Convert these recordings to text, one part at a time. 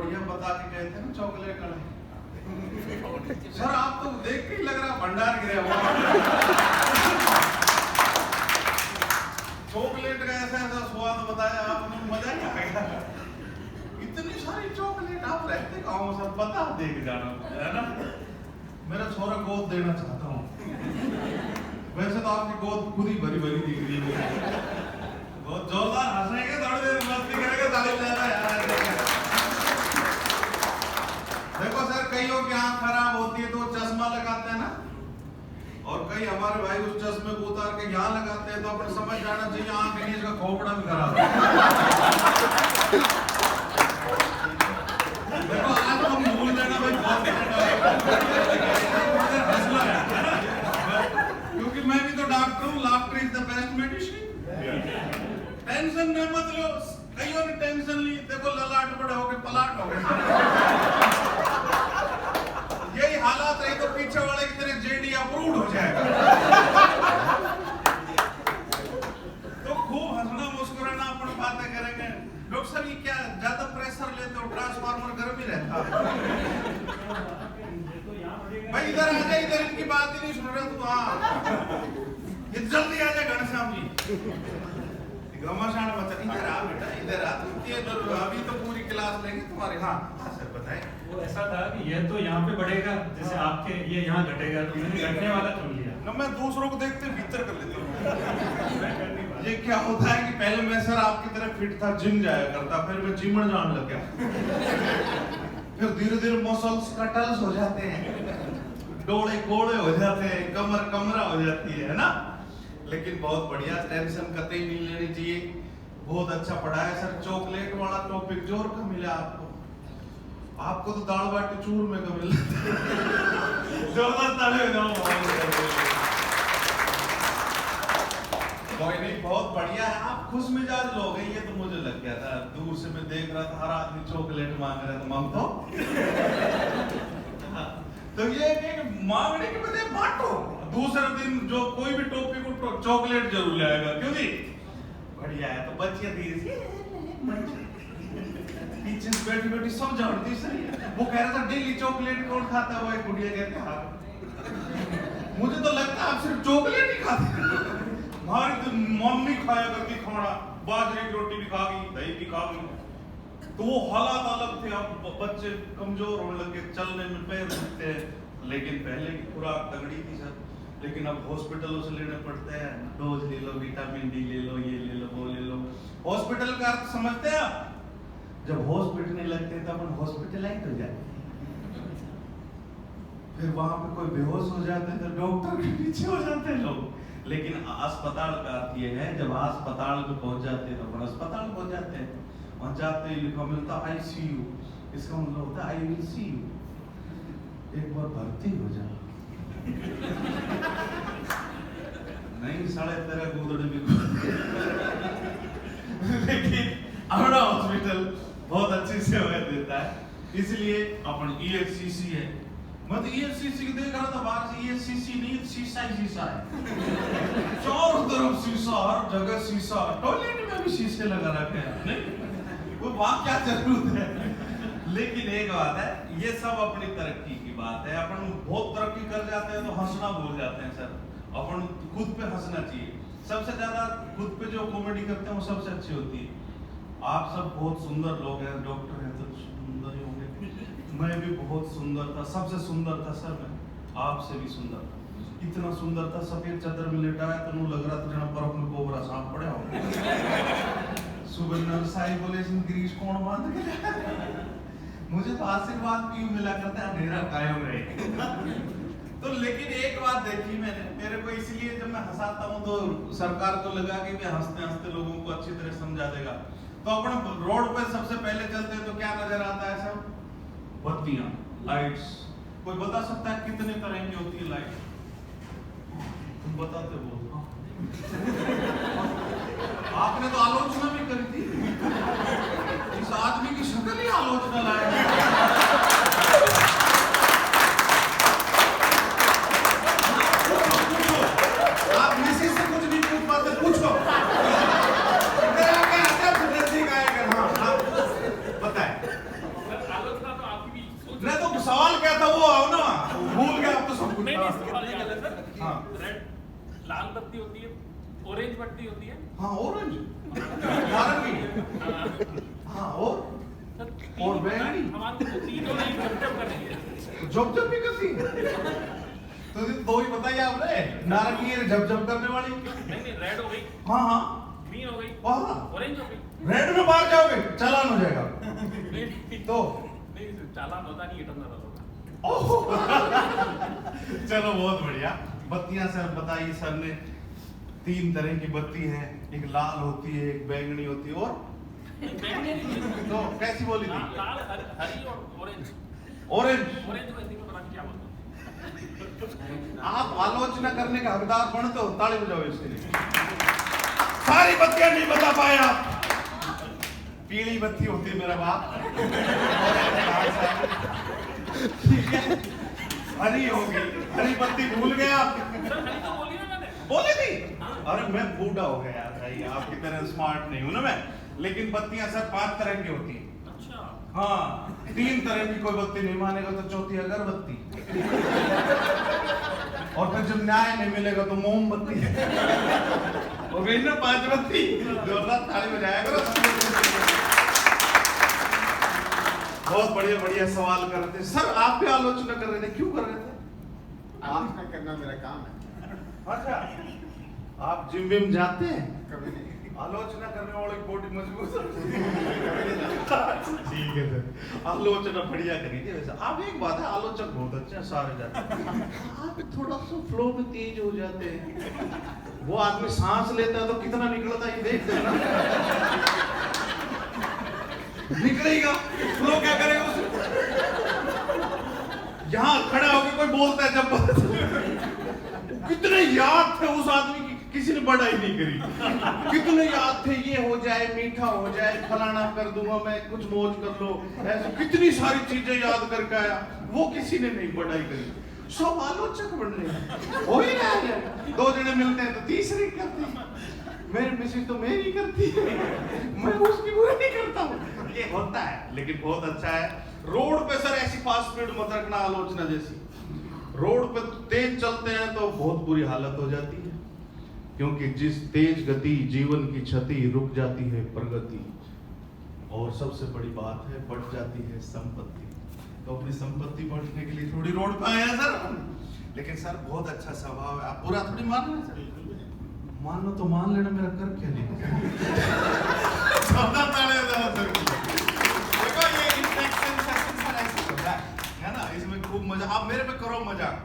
बढ़िया बता के गए थे ना चॉकलेट वाले। सर आप तो देख के ही लग रहा भंडार गिरे हुआ। चॉकलेट का ऐसा ऐसा स्वाद बताया आपने, मजा ही आ गया। इतनी सारी चॉकलेट आप रहते कहाँ सर, पता देख जाना है ना। मेरा छोरा गोद देना चाहता हूँ। वैसे तो आपकी गोद खुद ही भरी भरी दिख रही है। बहुत जोरदार हंसेंगे, थोड़ी देर मस्ती करेंगे, ताली बजाना यार। देखो सर, कईयों की आंख खराब होती है तो चश्मा लगाते हैं ना, और कई हमारे भाई उस चश्मे को उतार के यहाँ लगाते हैं, तो अपन समझ जाना चाहिए आंख के नीचे का खोपड़ा भी खराब है। देखो आज हम भूल जाना भाई, हंसना है, क्योंकि मैं भी तो डॉक्टर हूँ। Laughter is the best medicine. Tension न मत लो, कईयों ने टेंशन ली, देखो ललाट बड़े हो गए, पलाट हो गए। यही हालात रही तो पीछे वाले की तरह जेडी अप्रूव्ड हो जाएगा। तो खूब हंसना मुस्कुराना, अपन बातें करेंगे। डॉक्टर साहब ये क्या ज्यादा प्रेशर लेते हो, ट्रांसफार्मर गर्म ही रहता। भाई इधर आ जाए, इधर इनकी बात ही नहीं सुन रहे तू। हाँ ये जल्दी आ जाए घनश्याम जी। घमासान बच्चा, इधर आ बेटा, इधर आ। तुम अभी तो पूरी क्लास लेंगे तुम्हारे। हाँ सर बताएं। वो ऐसा था कि ये तो यहाँ पे बढ़ेगा, जैसे आपके ये यहाँ घटेगा, तो मैंने घटने वाला चुन लिया ना। मैं दूसरों को देखते भीतर कर लेता हूँ। ये क्या होता है कि पहले मैं सर आपकी तरह फिट था, जिम जाया करता, फिर मैं जिमर जाने लग गया। फिर धीरे धीरे मसल्स कटल्स हो जाते हैं, डोले कोड़े हो जाते हैं, कमर कमरा हो जाती है ना। लेकिन बहुत बढ़िया, टेंशन कतई नहीं लेनी चाहिए। बहुत अच्छा पढ़ाया सर। चॉकलेट वाला टॉपिक जोर का मिला आपको। आपको तो दाल बाटी चूरमे का मिला। जोरदार ताली बजाओ। कोई नहीं, बहुत बढ़िया है। आप खुश मिजाज लोग हैं, ये तो मुझे लग गया था। दूर से मैं देख रहा था, हर आदमी चॉकलेट मांग रहा था, मांग तो ये मांगने के बजाय बांटो। दूसरे दिन जो कोई भी टोपी को चॉकलेट जरूर लाएगा, क्यों जी? बढ़िया है। तो बच्चियां धीरे से पीछे बैठी बैठी सब जानती सही। वो कह रहा था डेली चॉकलेट कौन खाता है? वो एक गुड़िया कहती हाँ। मुझे तो लगता है आप सिर्फ चॉकलेट ही खाते। हमारी तो मम्मी खाया करती खाना, बाजरे की रोटी भी खा गई, दही भी खा गई। तो वो हालात अलग थे। अब बच्चे कमजोर होने लगे, चलने में पैर दुखते हैं। लेकिन पहले की खुराक तगड़ी थी सर। लेकिन अब हॉस्पिटलों से लेने पड़ते हैं, डोज ले लो, विटामिन डी ले लो, ये ले लो, वो ले लो। हॉस्पिटल का अर्थ समझते हैं आप? जब हॉस्पिटल नहीं लगते तब अपन हॉस्पिटलाइज हो जाते हैं। फिर वहां पे कोई बेहोश हो जाते हैं तो डॉक्टर के पीछे हो जाते हैं लोग। लेकिन अस्पताल का अर्थ ये है, जब अस्पताल में पहुंच जाते हैं तो अपन अस्पताल पहुंच जाते हैं। वहां जाते ही लिखा मिलता ICU। इसका मतलब होता है I will see you। एक बार भर्ती हो जा। नहीं साढ़े तेरह कूदड़े भी। लेकिन अपना हॉस्पिटल बहुत अच्छी सेवाएं देता है, इसलिए अपन EHCC है। मैं तो EHCC को देख रहा था बाहर से। EHCC नहीं, शीशा ही शीशा है। चारों तरफ शीशा, हर जगह शीशा। टॉयलेट में भी शीशे लगा रखे हैं। नहीं वो वहां क्या जरूरत है। लेकिन एक बात है, ये सब अपनी तरक्की की बात है। अपन बहुत तरक्की कर जाते हैं तो हंसना भूल जाते हैं सर। अपन खुद पे हंसना चाहिए। सबसे ज्यादा खुद पे जो कॉमेडी करते हैं वो सबसे अच्छी होती है। आप सब बहुत सुंदर लोग हैं, डॉक्टर हैं तो सुंदर ही होंगे। मैं भी बहुत सुंदर था, सबसे सुंदर था सर मैं, आपसे भी सुंदर था। इतना सुंदर था, सफेद चादर में लेटाया तो नु लग रहा था जहाँ बर्फ में कोबरा सांप पड़े हो। सुबह साई बोले गिरीश कौन बांध के। मुझे तो आशीर्वाद भी मिला करता है, अंधेरा कायम रहे। तो लेकिन एक बात देखी मैंने, मेरे को इसलिए जब मैं हंसाता हूँ तो सरकार को लगा कि हंसते हंसते लोगों को अच्छी तरह समझा देगा। तो अपन रोड पे सबसे पहले चलते हैं तो क्या नजर आता है सब? बत्तियां, लाइट्स। कोई बता सकता है कितने तरह की होती है लाइट? तुम बताते हो। आपने तो आलोचना भी करी थी। इस आदमी की शक्ल ही आलोचना लायक है। आप किसी से कुछ नहीं पूछ पाते, पूछो। बताए हाँ रेड लाल बत्ती होती है, ऑरेंज बत्ती होती है। हाँ ऑरेंज नारंगी। हाँ और बैंगनी हमारे तो तीनों नहीं जब कर रही है। जब भी करती है। तो ये दो ही बताइए आपने, नारंगी है जब करने वाली। नहीं रेड हो गई, हाँ हाँ ग्रीन हो गई, हाँ ऑरेंज हो गई। रेड में बाहर जाओगे चालान हो जाएगा। नहीं तो चालान होता नहीं, इतना होगा। ओह चलो बहुत बढ़िया। बत्तियां सर बताइए, सर ने 3 तरह की बत्ती है, एक लाल होती है, एक बैंगनी होती है और तो कैसी बोली थी? लाल हरी और ऑरेंज। ऑरेंज ऑरेंज को हिंदी में पता नहीं क्या बोलते हैं। आप आलोचना करने का हकदार बनते हो, ताली बजाओ इसके लिए। सारी बत्तियां नहीं बता पाए आप। पीली बत्ती होती है मेरा बाप, ठीक है। हरी होगी, हरी बत्ती भूल गए आप। सर हरी तो बोली ना मैंने। बोली थी? अरे मैं बूढ़ा हो गया यार भाई, आपकी तरह स्मार्ट नहीं हूं ना मैं। लेकिन बत्तियां सर 5 तरह की होती है। अच्छा हाँ 3 तरह की कोई बत्ती नहीं मानेगा तो चौथी अगरबत्ती, और फिर जब न्याय नहीं मिलेगा तो मोमबत्ती। हो गई ना 5 बत्ती। जोरदार ताली बजाया करो। बहुत बढ़िया बढ़िया सवाल कर रहे थे सर। आप भी आलोचना कर रहे थे, क्यों कर रहे थे? आलोचना करना मेरा काम है। अच्छा आप जिम विम जाते हैं? कभी नहीं। आलोचना करने वाले की बॉडी मजबूत ठीक है सर, आलोचना बढ़िया करेंगे। वैसे आप एक बात है, आलोचक बहुत अच्छे हैं सारे जाते हैं, आप थोड़ा सा फ्लो में तेज हो जाते हैं। वो आदमी सांस लेता है तो कितना निकलता है ये देखते हैं ना। निकलेगा, फ्लो क्या करेगा उसे? यहाँ खड़ा होकर कोई बोलता है जब कितने याद थे उस आदमी की, किसी ने बढ़ाई नहीं करी। कितने याद थे, ये हो जाए, मीठा हो जाए, फलाना कर दूंगा मैं, कुछ मौज कर लो, ऐसे कितनी सारी चीजें याद करके आया, वो किसी ने नहीं बढ़ाई करी। सब आलोचक बन रहे हैं। हो ही रहा है, 2 जने मिलते हैं तो तीसरी करते हैं। मेरी मिसेज तो मेरी करती है, मैं उसकी बुराई नहीं करता हूँ। ये होता है, लेकिन बहुत अच्छा है। रोड पे सर ऐसी फास्ट स्पीड मत रखना आलोचना जैसी। रोड पे तेज चलते हैं तो बहुत बुरी हालत हो जाती है, क्योंकि जिस तेज गति जीवन की क्षति, रुक जाती है प्रगति, और सबसे बड़ी बात है बढ़ जाती है संपत्ति। तो अपनी संपत्ति बढ़ने के लिए थोड़ी रोड पे आए हैं सर। लेकिन सर बहुत अच्छा स्वभाव है, आप पूरा थोड़ी मान रहे हैं सर। मान लो तो मान लेना, मेरा कर क्या लेना। देखो ये इंटरेक्शन सेशन सर ऐसे होता है ना, इसमें खूब मजा। आप मेरे पे करो मजाक,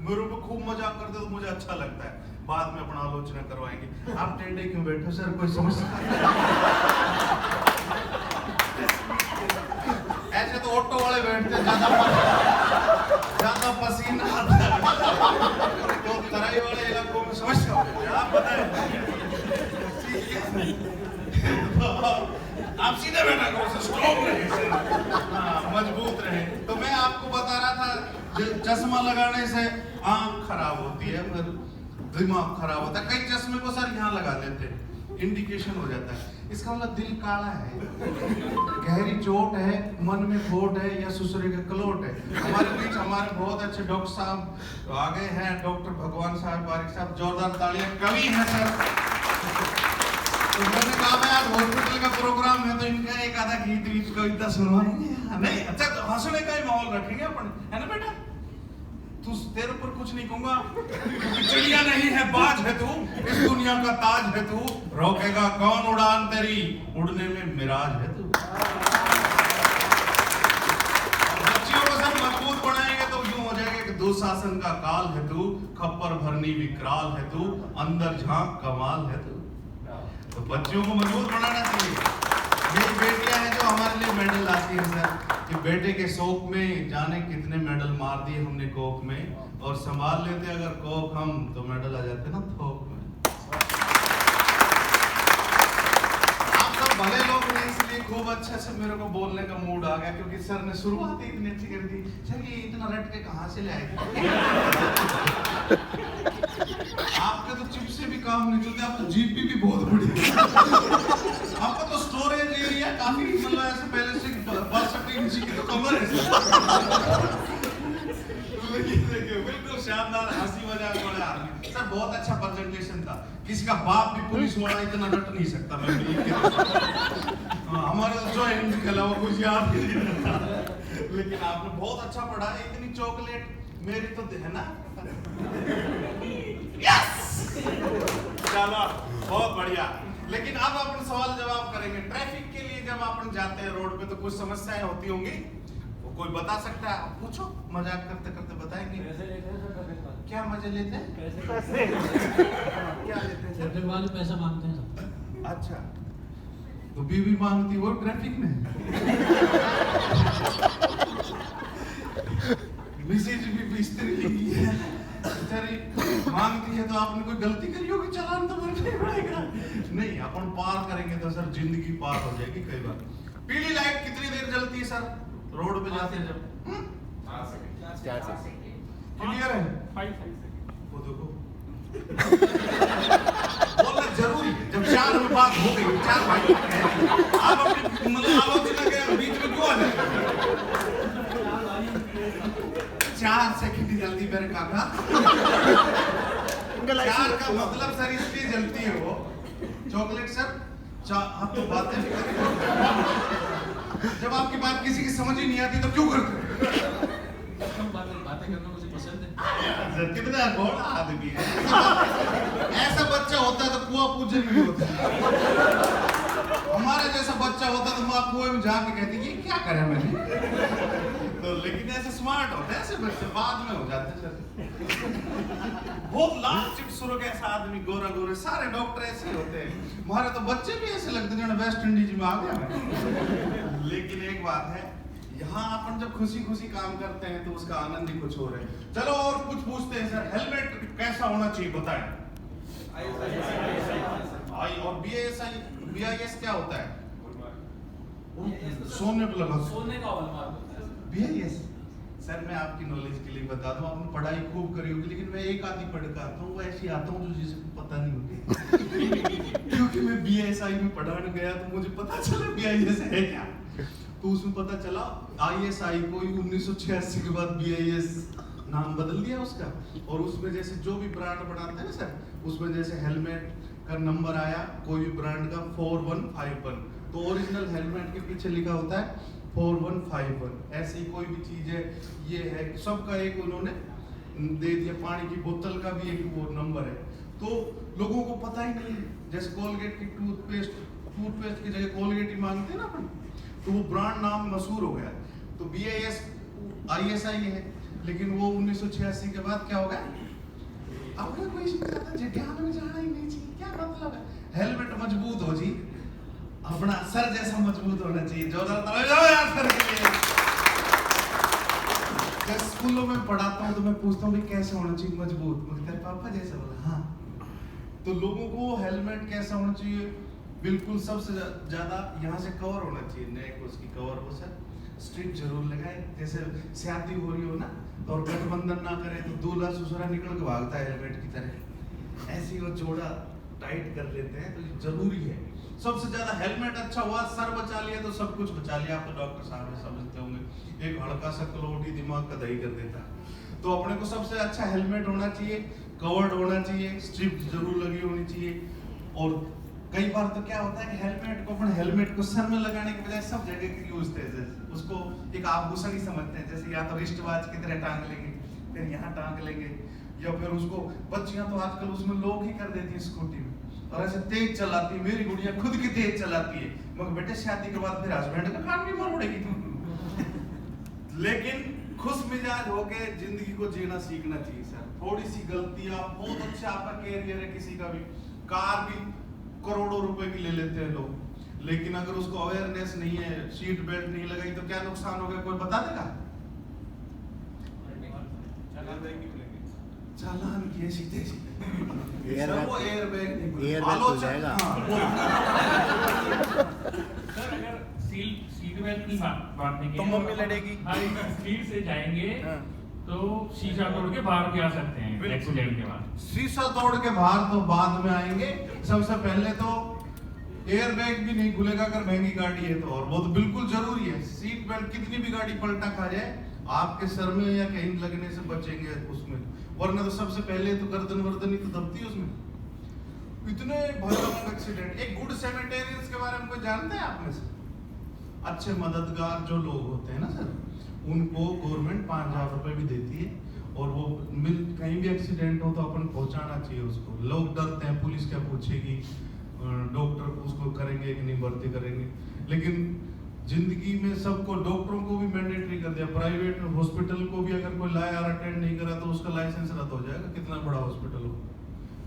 मेरे पे खूब मजाक करते तो मुझे अच्छा लगता है। बाद में अपना आलोचना करवाएंगे। आप टेढ़े क्यों बैठे सर, कोई समस्या? ऐसे तो ऑटो वाले बैठते, ज्यादा पसीना आता है तो तराई वाले इलाकों में समस्या होती है। आप बताएं, आप सीधे बैठा करो, स्ट्रॉन्ग रहे, मजबूत रहे। तो मैं आपको बता रहा था, चश्मा लगाने से आंख खराब होती है, दिमाग खराब होता है। कई चश्मे को सर यहाँ लगा देते हैं, इंडिकेशन हो जाता है, इसका मतलब दिल काला है, गहरी चोट है, मन में खोट है, या ससुरे का कलोट है। हमारे बीच हमारे बहुत अच्छे डॉक्टर साहब आ गए हैं, डॉक्टर भगवान साहब बारिक साहब, जोरदार तालियां। कवि हैं सर। तो मैंने कहा मैं आज हॉस्पिटल का प्रोग्राम है तो इनका एक आधा गीत वीत कविता सुनवाएंगे। नहीं अच्छा, तो हंसने का ही माहौल रखेंगे अपन, है ना बेटा? तू तेरे ऊपर कुछ नहीं कहूंगा। चिड़िया नहीं है बाज है तू, इस दुनिया का ताज है तू, रोकेगा कौन उड़ान तेरी, उड़ने में मिराज है तू। बच्चियों को सब मजबूत बनाएंगे तो यूं हो जाएगा कि दुशासन का काल है तू, खप्पर भरनी विकराल है तू, अंदर झांक कमाल है तू। तो बच्चियों को मजबूत बनाना चाहिए। मेरी बेटियां हैं जो हमारे लिए मेडल लाती है सर, कि बेटे के शौक में जाने कितने मेडल मार दिए हमने कोक में, और संभाल लेते अगर कोक हम तो मेडल आ जाते ना थोक में। आप सब भले लोग हैं, इसलिए खूब अच्छे से मेरे को बोलने का मूड आ गया, क्योंकि सर ने शुरुआत ही इतनी अच्छी करी थी। सर ये इतना रट के कहाँ से ले आए? आपके तो चिप से भी काम नहीं चलते, आप तो जीपी भी बहुत बड़ी। आपका तो स्टोरेज एरिया काफी, मतलब ऐसे पहले से 62 इंच की तो कमर है। देखिए बिल्कुल शानदार हंसी मजाक वाला आदमी सर, बहुत अच्छा प्रेजेंटेशन था। किसी का बाप भी पुलिस वाला इतना रट नहीं सकता, मैं बिलीव करता हूं। हमारे तो जो हिंद के अलावा कुछ याद ही नहीं रहता। लेकिन आपने बहुत अच्छा पढ़ा। इतनी चॉकलेट मेरी तो है ना। यस, चलो बहुत बढ़िया। लेकिन अब अपन सवाल जवाब करेंगे। ट्रैफिक के लिए जब अपन जाते हैं रोड पे तो कुछ समस्याएं होती होंगी, वो कोई बता सकता है? आप पूछो, मजाक करते करते बताएंगे। क्या मजे लेते हैं? पैसे क्या लेते हैं? ट्रैफिक वाले पैसा मांगते हैं। अच्छा, तो बीवी मांगती वो ट्रैफिक में। मिसेज भी स्त्री लिखी है, बेचारी मांगती है, तो आपने कोई गलती करी होगी, चालान तो भरना ही पड़ेगा। नहीं, अपन पार करेंगे तो सर जिंदगी पार हो जाएगी कई बार। पीली लाइट कितनी देर जलती है सर रोड पे जाते हैं जब? 4 सेकंड। क्लियर है? 5 सेकंड। वो देखो बोलना जरूरी है। जब 4 में बात हो गई, 4 भाई आप अपनी मतलब आलोचना के बीच में क्यों आ जाए? 4 सेकंड ही जल्दी मेरे काका। 4 का मतलब सर इसलिए जलती है वो चॉकलेट सर। आप तो बातें भी करें, जब आपकी बात किसी की समझ ही नहीं आती तो क्यों करते? बातें करना मुझे पसंद है। कितना बड़ा आदमी है। ऐसा बच्चा होता है तो कुआं पूजन भी होता है। हमारा जैसा बच्चा होता तो माँ कुएं में जाके कहती ये क्या करा मैंने। तो लेकिन ऐसे स्मार्ट होते हैं ऐसे बच्चे, बाद में हो जाते हैं सर। बहुत लाल चिट सुरख ऐसा आदमी, गोरा गोरे, सारे डॉक्टर ऐसे होते हैं। हमारे तो बच्चे भी ऐसे लगते हैं वेस्ट इंडीज में आ गया। लेकिन एक बात है, यहाँ अपन जब खुशी खुशी काम करते हैं तो उसका आनंद ही कुछ और है। चलो और कुछ पूछते हैं सर। हेलमेट कैसा होना चाहिए बताएं? आई और BIS क्या होता है? सोने पे लगा, सोने का हॉलमार्क होता है। BIS सर मैं आपकी नॉलेज के लिए बता दूं, आपने पढ़ाई खूब करी होगी, लेकिन मैं एक आधी पढ़ के आता हूँ, वो ऐसी आता हूँ जो जिसे पता नहीं होती। क्योंकि मैं BSI में पढ़ाने गया तो मुझे पता चला BIS है क्या। तो उसमें पता चला ISI को 1986 के बाद BIS नाम बदल दिया उसका। और उसमें जैसे जो भी ब्रांड बनाते हैं ना सर, उसमें जैसे हेलमेट का नंबर आया कोई भी ब्रांड का 4151, तो ओरिजिनल हेलमेट के पीछे लिखा होता है 4151। ऐसी कोई भी चीज है, ये है कि सबका एक उन्होंने दे दिया। पानी की बोतल का भी एक वो नंबर है, तो लोगों को पता ही नहीं है। जैसे कोलगेट की टूथपेस्ट की जगह कोलगेट ही मांगते हैं ना अपन, तो वो ब्रांड नाम मशहूर हो गया। तो BIS ISI है, लेकिन वो 1986 के बाद क्या हो गया? अब कोई ध्यान में जाना ही नहीं चाहिए। क्या मतलब है? हेलमेट मजबूत हो जी, अपना सर जैसा मजबूत होना चाहिए। जोरदार यार सर के लिए। जब स्कूलों में पढ़ाता हूँ तो मैं पूछता हूँ भाई कैसे होना चाहिए मजबूत, मुझे तेरे पापा जैसा बोला। हाँ, तो लोगों को हेलमेट कैसा होना चाहिए? बिल्कुल सबसे ज्यादा यहाँ से कवर होना चाहिए, नेक उसकी कवर हो सर। स्ट्रिप जरूर लगाए, जैसे शादी हो रही हो ना तो और गठबंधन ना करे तो दूल्हा ससुरा निकल के भागता है हेलमेट की तरह, ऐसे वो जोड़ा टाइट कर लेते हैं। तो ये जरूरी है। सबसे ज्यादा हेलमेट अच्छा हुआ, सर बचा लिया तो सब कुछ बचा लिया। आप तो डॉक्टर साहब ने समझते होंगे, एक हल्का सा कलोटी दिमाग का दही कर देता है। तो अपने को सबसे अच्छा हेलमेट होना चाहिए, कवर्ड होना चाहिए, स्ट्रिप जरूर लगी होनी चाहिए। और कई बार तो क्या होता है कि हेलमेट को अपन हेलमेट को सर में लगाने के बजाय सब जगह यूज थे, उसको एक आभूषण ही समझते हैं। जैसे या तो रिस्ट वॉच की तरह टांग लेंगे, फिर यहाँ टांग लेंगे, या फिर उसको बच्चियां तो आजकल उसमें लोग ही कर देती है स्कूटी में, और ऐसे तेज चलाती है। मेरी गुड़िया खुद की तेज चलाती है, मगर बेटे शादी के बाद फिर हस्बैंड का कान भी मरोड़ेगी तुम। लेकिन खुश मिजाज होके जिंदगी को जीना सीखना चाहिए सर। थोड़ी सी गलतियां, बहुत अच्छा आपका कैरियर है, किसी का भी कार भी करोड़ों रुपए की ले लेते हैं लोग, लेकिन अगर उसको अवेयरनेस नहीं है, सीट बेल्ट नहीं लगाई तो क्या नुकसान होगा कोई बता देगा? चालान किए सीधे सीधे। वो एयरबैग खुल जाएगा। सर अगर सीट बेल्ट की बात नहीं तो मम्मी लड़ेगी। स्पीड से जाएंगे हाँ। तो शीशा तोड़ के बाहर भी आ सकते हैं एक्सीडेंट के बाद। शीशा तोड़ के बाहर तो बाद में आएंगे। सबसे पहले तो एयरबैग भी नहीं खुलेगा अगर महंगी गाड़ी है तो, और वो तो बिल्कुल जरूरी है। सीट बेल्ट, कितनी भी गाड़ी पलटा खा जाए आपके सर में या कहीं लगने से बचेंगे उसमें, वरना तो सबसे पहले तो गर्दन वर्दन ही तो दबती है उसमें। इतने भयानक एक्सीडेंट। एक गुड सैनिटेरियंस के बारे में कोई जानते हैं आप में से? अच्छे मददगार जो लोग होते हैं ना सर, उनको गवर्नमेंट 5,000 रुपए भी देती है, और वो कहीं भी एक्सीडेंट हो तो अपन पहुंचाना चाहिए उसको। लोग डरते हैं, पुलिस क्या पूछेगी, डॉक्टर उसको करेंगे कि नहीं भर्ती करेंगे, लेकिन जिंदगी में सबको, डॉक्टरों को भी मैंडेटरी कर दिया, प्राइवेट हॉस्पिटल को भी अगर कोई लाया और अटेंड नहीं करा तो उसका लाइसेंस रद्द हो जाएगा, कितना बड़ा हॉस्पिटल हो।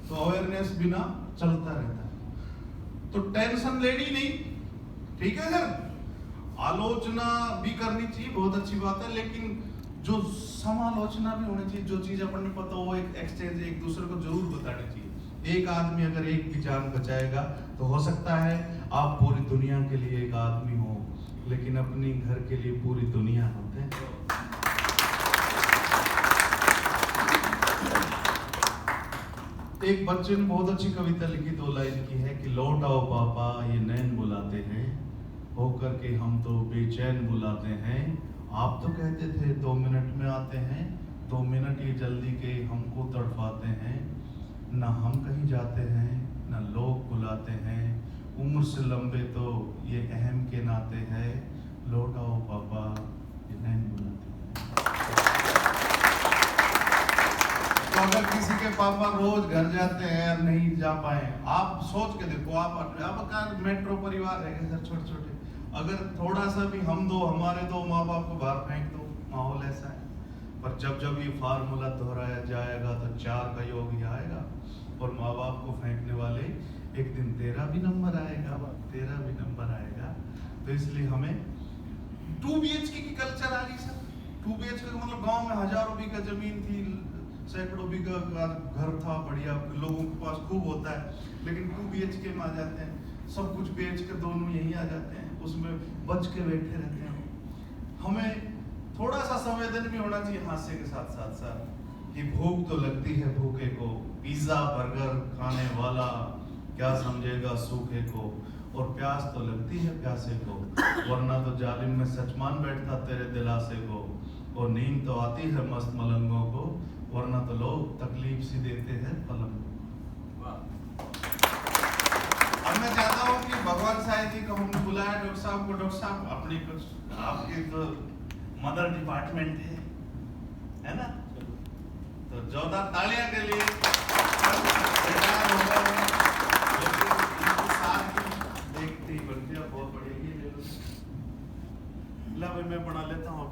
तो अवेयरनेस बिना चलता रहता है, तो टेंशन लेनी नहीं, ठीक है सर। आलोचना भी करनी चाहिए, बहुत अच्छी बात है, लेकिन जो समालोचना भी होनी चाहिए। जो चीज अपन ने पता हो, एक एक्सचेंज एक दूसरे को जरूर बतानी चाहिए। एक आदमी अगर एक की जान बचाएगा तो हो सकता है आप पूरी दुनिया के लिए एक आदमी हो, लेकिन अपनी घर के लिए पूरी दुनिया होते हैं। एक बच्चे ने बहुत अच्छी कविता लिखी, 2 लाइन की है कि लौट आओ पापा ये नैन बुलाते हैं, होकर के हम तो बेचैन बुलाते हैं। आप तो कहते थे 2 मिनट में आते हैं, 2 मिनट ये जल्दी के हमको तड़पाते हैं। ना हम कहीं जाते हैं ना लोग बुलाते हैं, उम्र से लंबे तो ये अहम के नाते हैं। लौट आओ पापा ये नैन बुलाते हैं। तो अगर किसी के पापा रोज घर जाते हैं और नहीं जा पाए, आप सोच के देखो, आपका मेट्रो परिवार है सर, छोटे छोटे, अगर थोड़ा सा भी हम दो, हमारे 2 माँ बाप को बाहर फेंक दो, माहौल ऐसा है। पर जब जब ये फार्मूला दोहराया जाएगा तो 4 का योग ही आएगा, और माँ बाप को फेंकने वाले एक दिन तेरा भी नंबर आएगा, तेरा भी नंबर आएगा। तो इसलिए हमें 2 BHK की कल्चर आ गई सर। 2 BHK का मतलब गांव में हजारों बीघा जमीन थी, सैकड़ों बीघा का घर था, बढ़िया, लोगों के पास खूब होता है, लेकिन 2 BHK में आ जाते हैं, सब कुछ बेच के दोनों यहीं आ जाते हैं, उसमें बच के बैठे रहते हैं। हमें थोड़ा सा संवेदन भी होना चाहिए हास्य के साथ साथ साथ, कि भूख तो लगती है भूखे को, पिज्जा बर्गर खाने वाला क्या समझेगा सूखे को, और प्यास तो लगती है प्यासे को, वरना तो जालिम में सचमान बैठता तेरे दिलासे को, और नींद तो आती है मस्त मलंगों को, वरना तो लोग तकलीफ सी देते हैं पलंग। अब मैं चाहता हूँ कि भगवान साहिब जी को हमने बुलाया, डॉक्टर साहब को। डॉक्टर साहब अपनी कुछ, आपकी तो मदर डिपार्टमेंट है ना, तो जोरदार तालियां के लिए। देखते ही बनती है, बहुत बढ़िया। ये ले लो, ला भाई मैं बना लेता हूँ।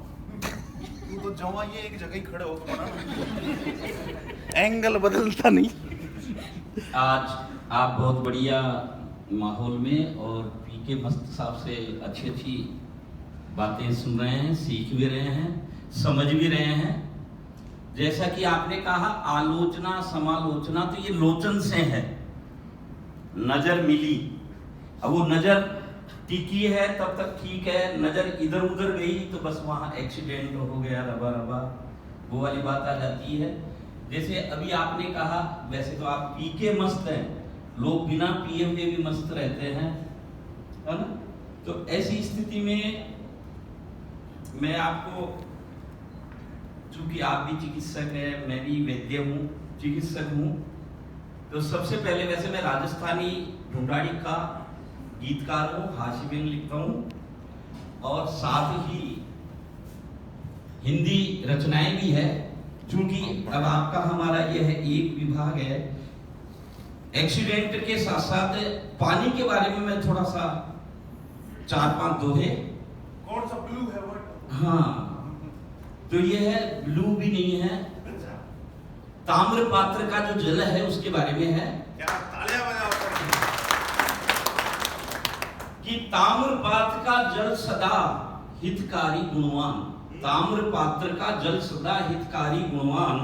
तू तो जवा ये एक जगह ही खड़े होकर बना, एंगल बदलता नहीं। आज आप बहुत बढ़िया माहौल में और पीके मस्त साहब से अच्छी अच्छी बातें सुन रहे हैं, सीख भी रहे हैं, समझ भी रहे हैं। जैसा कि आपने कहा आलोचना समालोचना, तो ये लोचन से है, नजर मिली, अब वो नजर टिकी है तब तक ठीक है, नजर इधर उधर गई तो बस वहां एक्सीडेंट हो गया, रबा रबा, वो वाली बात आ जाती है। जैसे अभी आपने कहा, वैसे तो आप पी के मस्त हैं, लोग बिना पिए हुए भी मस्त रहते हैं, है ना। तो ऐसी स्थिति में मैं आपको, चूंकि आप भी चिकित्सक हैं, मैं भी वैद्य हूँ, चिकित्सक हूँ, तो सबसे पहले वैसे मैं राजस्थानी ढूंढाड़ी का गीतकार हूँ, हाशिर लिखता हूँ, और साथ ही हिंदी रचनाएं भी है। चूंकि अब आपका हमारा यह एक विभाग है, एक्सीडेंट के साथ साथ पानी के बारे में मैं थोड़ा सा 4-5 दोहे। कौन सा ब्लू है वो? हाँ, तो ये है, ब्लू भी नहीं है, ताम्र पात्र का जो जल है उसके बारे में है। क्या तालियां बजाओ कि ताम्र पात्र का जल सदा हितकारी गुणवान, ताम्र पात्र का जल सदा हितकारी गुणवान,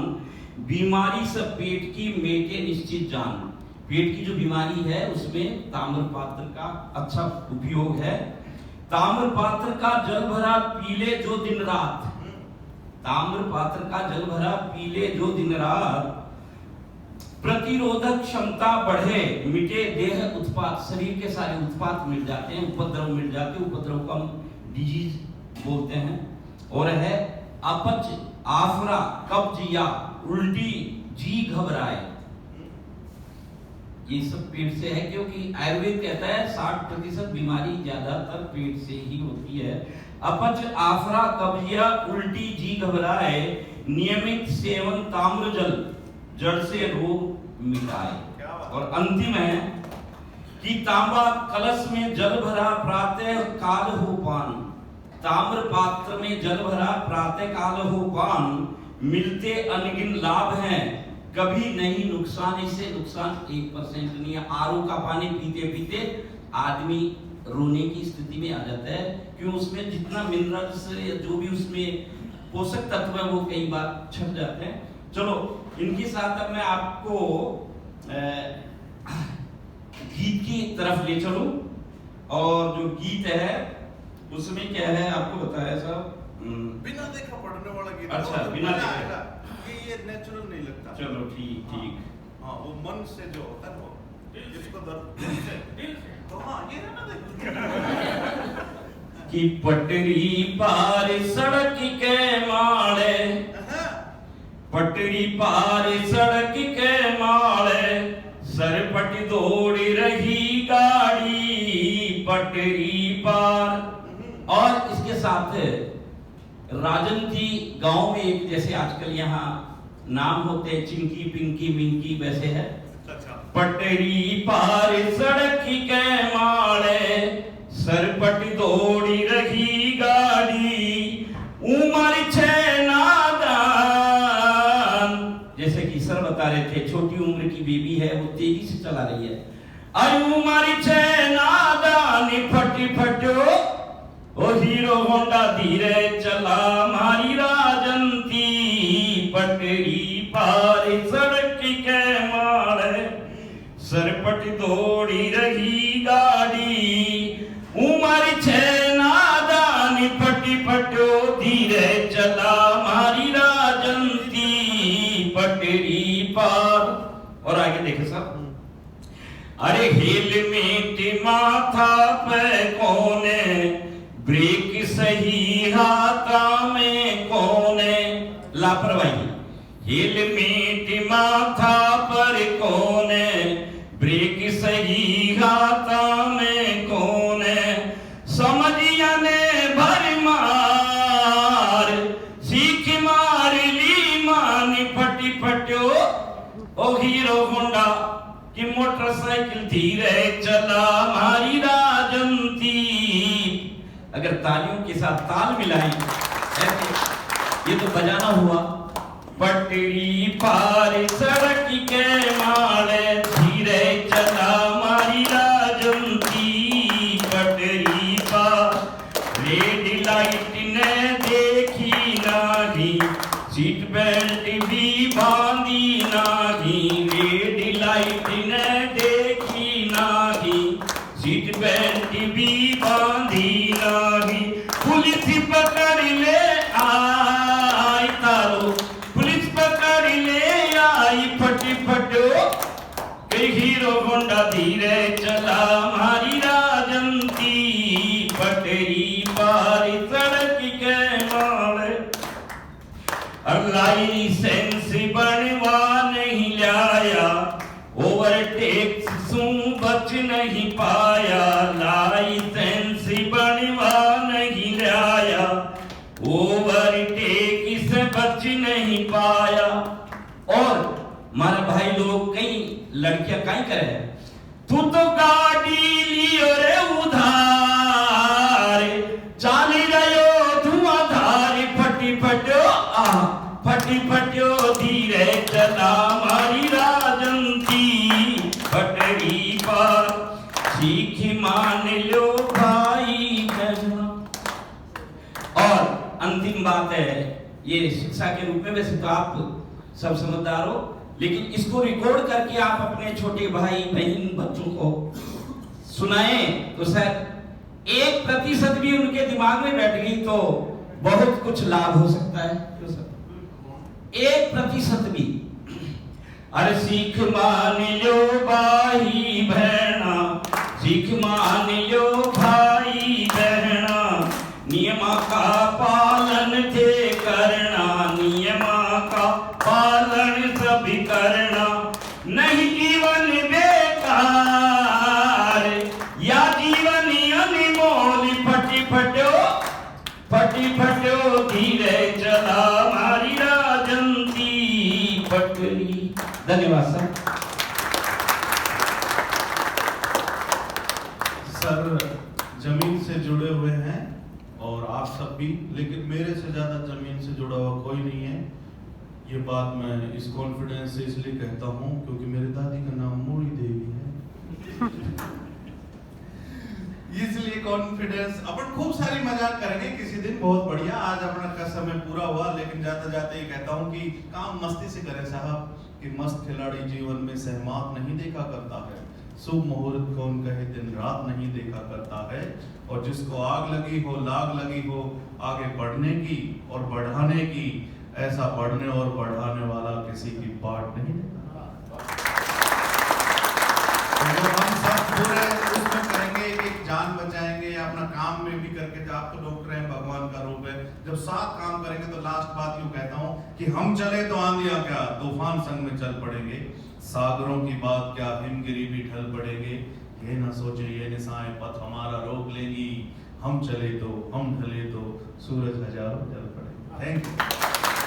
बीमारी सब पेट की मेटे निश्चित जान। पेट की जो बीमारी है उसमें ताम्र पात्र का अच्छा उपयोग है। ताम्र पात्र का जल भरा पीले जो दिन रात, ताम्र पात्र का जल भरा पीले जो दिन रात, प्रतिरोधक क्षमता बढ़े मिटे देह उत्पात, शरीर के सारे उत्पात मिट जाते हैं, उपद्रव मिट जाते हैं, उपद्रव को हम डिजीज बोलते हैं। और है अपच आफरा कब्ज या उल्टी जी घबराए, ये सब पेट से है, क्योंकि आयुर्वेद कहता है 60% बीमारी ज्यादातर पेट से ही होती है। अपच आफरा कब्ज या उल्टी जी घबराए, नियमित सेवन ताम्र जल जड़ से रोग मिटाए। और अंतिम है कि तांबा कलश में जल भरा प्रातः काल हो पान, ताम्र पात्र में जल भरा प्रातः काल हो पान, मिलते अनगिन लाभ हैं कभी नहीं नुकसान। इससे नुकसान 1% नहीं है। आरओ का पानी पीते पीते आदमी रोने की स्थिति में आ जाता है, क्यों? उसमें जितना मिनरल्स या जो भी उसमें पोषक तत्व है वो कई बार छप जाते हैं। चलो इनके साथ अब मैं आपको गीत की तरफ ले चलूं, और जो गीत है उसमें क्या है आपको बताया सब बिना देखा पढ़ने वाला गीत। अच्छा, बिना देखा। ये नेचुरल नहीं लगता। चलो ठीक ठीक। हाँ, वो मन से जो होता है वो जिसको दर्द दिल से तो हाँ ये है ना देखो कि पटरी पार सड़क के माले, पटरी पार सड़क के माले, सरपट दौड़ रही गाड़ी पटरी पार। और इसके साथ राजंती गांव में एक, जैसे आजकल यहाँ नाम होते हैं चिंकी पिंकी मिंकी, वैसे है। पटरी पार सड़क के माले, सरपट दौड़ी रही गाड़ी, उमर छह नादान। जैसे कि सर बता रहे थे, छोटी उम्र की बेबी है, वो तेजी से चला रही है। अरे उमर छह नादान, फटी फटो ओ हीरो होंडा धीरे चला मारी राजंती, पटरी पार सड़क के माले, सरपट दौड़ी रही गाड़ी, उमर छह नादान, फटी फटो धीरे चला मारी राजंती, पटरी पार। और आगे देखे साहब, अरे हेलमेट माथा पे कौने, ब्रेक सही हाथा में कौने, लापरवाही। हेलमेट माथा पर कौने, ब्रेक सही हाथा में कौने, समझिया ने भर मार, सीख मार ली मान, फटी फटो ओ हीरो होंडा की मोटरसाइकिल धीरे चला मारी राजंती। अगर तालियों के साथ ताल मिलाएं ऐसे, ये तो बजाना हुआ। पटरी पार सड़क के माले, धीरे चला मारी राजंती, पटरी पार। रेड लाइट ने देखी नाही, सीट बेल्ट भी बांधी नाही, रेड लाइट ने देखी नाही, सीट बेल्ट भी बांधी नाही, पुलिस पकड़ ले आई तारो, पुलिस पकड़ ले आई फटी फटो, कई हीरो होंडा धीरे चला मारी राजंती, पटरी पार सड़क के माले। लाइसेंस बनवा नहीं लाया, ओवरटेक सू बच नहीं पाया, लाइसेंस बनवा नहीं लाया, ओवरटेक से बच नहीं पाया। और हमारे भाई लोग कई लड़कियां कहीं करे, तू तो गाड़ी लियो रे उधार, चाली रहो धुआंधार, फटी फटो फटी फटो धीरे चला मारी राजंती, पटरी पार सीख मान लो भाई बहना। और अंतिम बात है, ये शिक्षा के रूप में, वैसे तो आप सब समझदार हो, लेकिन इसको रिकॉर्ड करके आप अपने छोटे भाई बहन बच्चों को सुनाएं तो शायद 1% भी उनके दिमाग में बैठ गई तो बहुत कुछ लाभ हो सकता है। 1% भी। अरे सीख मान लो भाई बहना, सीख मान लो भाई बहना, नियम का पालन थे करना, फटो धीरे चला मारी राजंती पटरी। धन्यवाद सर। सर जमीन से जुड़े हुए हैं और आप सब भी, लेकिन मेरे से ज्यादा जमीन से जुड़ा हुआ कोई नहीं है। ये बात मैं इस कॉन्फिडेंस से इसलिए कहता हूँ क्योंकि मेरी दादी का नाम मोड़ी देवी है। इसलिए कॉन्फिडेंस। अपन खूब सारी मजाक करेंगे किसी दिन, बहुत बढ़िया। आज अपना का समय पूरा हुआ, लेकिन जाते जाते ये कहता हूँ कि काम मस्ती से करें साहब, कि मस्त खिलाड़ी जीवन में सहमात नहीं देखा करता है, शुभ मुहूर्त कौन कहे दिन रात नहीं देखा करता है, और जिसको आग लगी हो लाग लगी हो आगे बढ़ने की और बढ़ाने की, ऐसा बढ़ने और बढ़ाने वाला किसी की बाट नहीं देखा। तो हम सब पूरे उसमें करेंगे, एक जान बचाएंगे, अपना काम में भी करके, आप तो डॉक्टर हैं, भगवान का रूप है, जब साथ काम करेंगे तो लास्ट बात यूं कहता हूं कि हम चले तो आंधियां क्या तूफान संग में चल पड़ेंगे, सागरों की बात क्या हिमगिरी भी ढल पड़ेंगे, ये ना सोचे ये निशाएं पथ हमारा रोक लेंगी, हम चले तो हम ढले तो सूरज हजारों जल पड़ेंगे। Thank you.